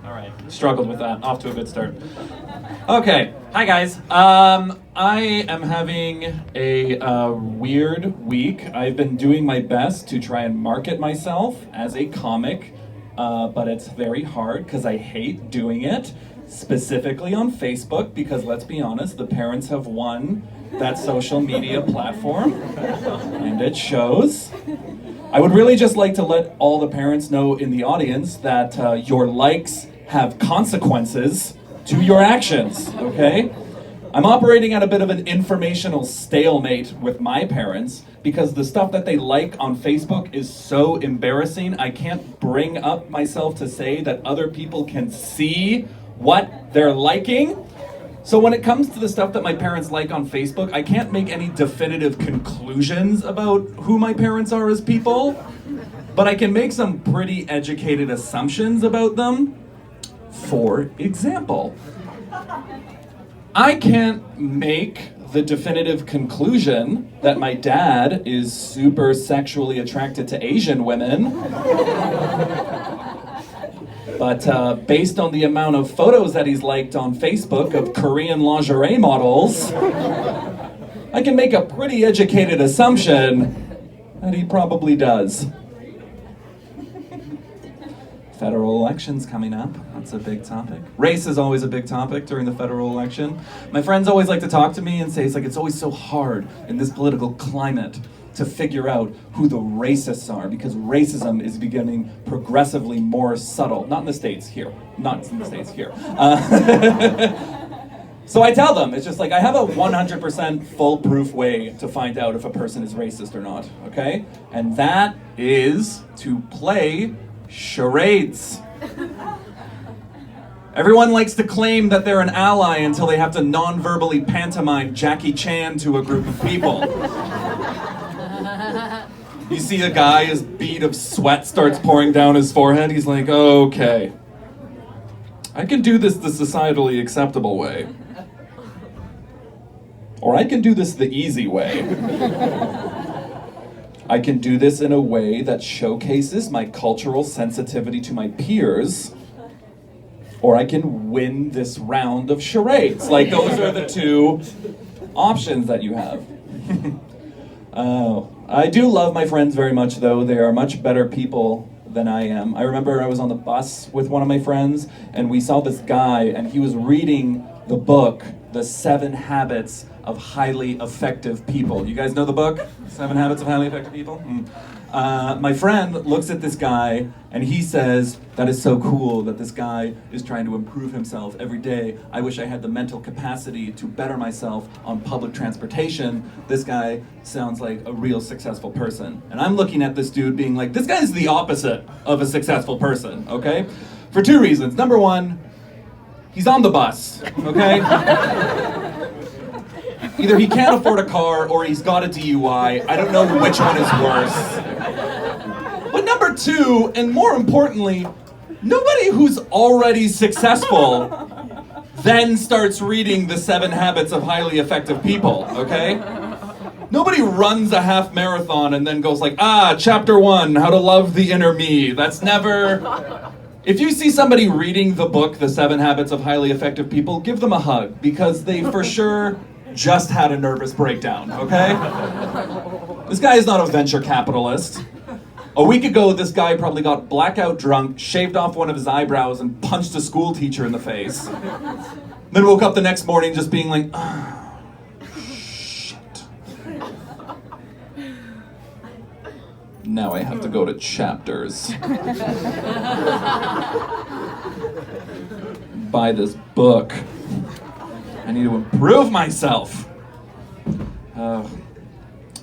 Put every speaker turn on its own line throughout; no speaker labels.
All right. Struggled with that. Off to a good start. Okay. Hi, guys. I am having a weird week. I've been doing my best to try and market myself as a comic, but it's very hard because I hate doing it, specifically on Facebook, because let's be honest, the parents have won that social media platform, and it shows. I would really just like to let all the parents know in the audience that your likes have consequences to your actions, okay? I'm operating at a bit of an informational stalemate with my parents because the stuff that they like on Facebook is so embarrassing. I can't bring up myself to say that other people can see what they're liking. So when it comes to the stuff that my parents like on Facebook, I can't make any definitive conclusions about who my parents are as people, but I can make some pretty educated assumptions about them. For example, I can't make the definitive conclusion that my dad is super sexually attracted to Asian women. But based on the amount of photos that he's liked on Facebook of Korean lingerie models, I can make a pretty educated assumption that he probably does. Federal elections coming up. That's a big topic. Race is always a big topic during the federal election. My friends always like to talk to me and say it's always so hard in this political climate to figure out who the racists are, because racism is becoming progressively more subtle. Not in the States, here. Not in the States, here. So I tell them, it's just I have a 100% foolproof way to find out if a person is racist or not, okay? And that is to play charades. Everyone likes to claim that they're an ally until they have to non-verbally pantomime Jackie Chan to a group of people. You see a guy, his bead of sweat starts pouring down his forehead. He's like, okay, I can do this the societally acceptable way. Or I can do this the easy way. I can do this in a way that showcases my cultural sensitivity to my peers. Or I can win this round of charades. Those are the two options that you have. I do love my friends very much, though. They are much better people than I am. I remember I was on the bus with one of my friends, and we saw this guy, and he was reading the book, The 7 Habits of Highly Effective People. You guys know the book, 7 Habits of Highly Effective People? My friend looks at this guy, and he says, that is so cool that this guy is trying to improve himself every day. I wish I had the mental capacity to better myself on public transportation. This guy sounds like a real successful person. And I'm looking at this dude being like, this guy's the opposite of a successful person, okay? For 2 reasons. Number 1, he's on the bus, okay? Either he can't afford a car or he's got a DUI. I don't know which one is worse. But number 2, and more importantly, nobody who's already successful then starts reading the 7 Habits of Highly Effective People, okay? Nobody runs a half marathon and then goes chapter 1, how to love the inner me. That's never... If you see somebody reading the book, The 7 Habits of Highly Effective People, give them a hug, because they for sure just had a nervous breakdown, okay? This guy is not a venture capitalist. A week ago, this guy probably got blackout drunk, shaved off one of his eyebrows, and punched a school teacher in the face. Then woke up the next morning just being like, oh, shit. Now I have to go to Chapters. Buy this book. I need to improve myself.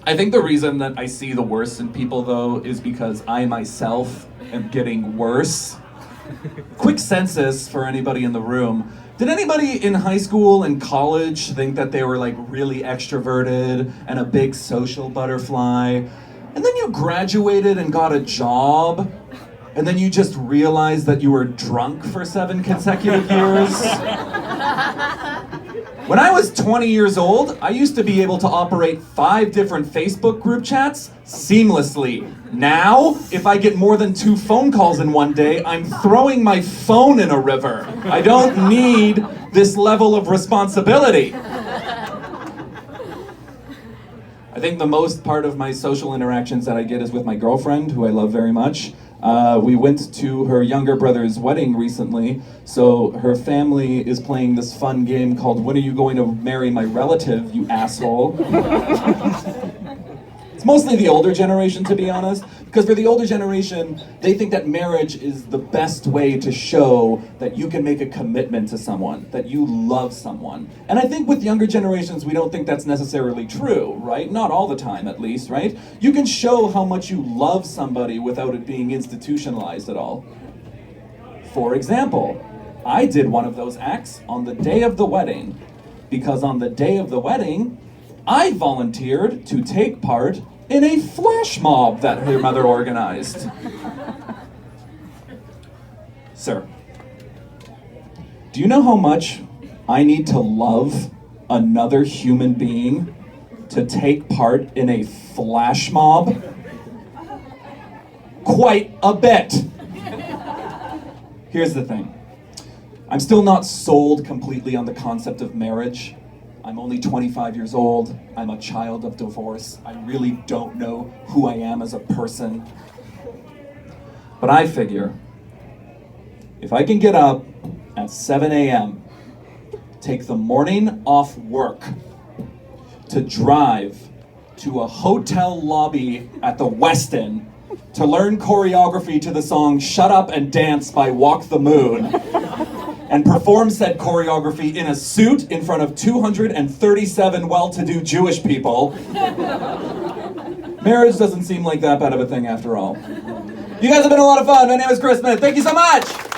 I think the reason that I see the worst in people, though, is because I myself am getting worse. Quick census for anybody in the room. Did anybody in high school and college think that they were really extroverted and a big social butterfly? And then you graduated and got a job, and then you just realized that you were drunk for 7 consecutive years? When I was 20 years old, I used to be able to operate 5 different Facebook group chats seamlessly. Now, if I get more than 2 phone calls in one day, I'm throwing my phone in a river. I don't need this level of responsibility. I think the most part of my social interactions that I get is with my girlfriend, who I love very much. We went to her younger brother's wedding recently, so her family is playing this fun game called When Are You Going to Marry My Relative, You Asshole? It's mostly the older generation, to be honest, because for the older generation, they think that marriage is the best way to show that you can make a commitment to someone, that you love someone. And I think with younger generations, we don't think that's necessarily true, right? Not all the time, at least, right? You can show how much you love somebody without it being institutionalized at all. For example, I did one of those acts on the day of the wedding, because on the day of the wedding, I volunteered to take part in a flash mob that her mother organized. Sir, do you know how much I need to love another human being to take part in a flash mob? Quite a bit. Here's the thing. I'm still not sold completely on the concept of marriage. I'm only 25 years old. I'm a child of divorce. I really don't know who I am as a person. But I figure, if I can get up at 7 a.m., take the morning off work to drive to a hotel lobby at the Westin to learn choreography to the song Shut Up and Dance by Walk the Moon, and perform said choreography in a suit in front of 237 well-to-do Jewish people, marriage doesn't seem like that bad of a thing after all. You guys have been a lot of fun. My name is Chris Smith. Thank you so much!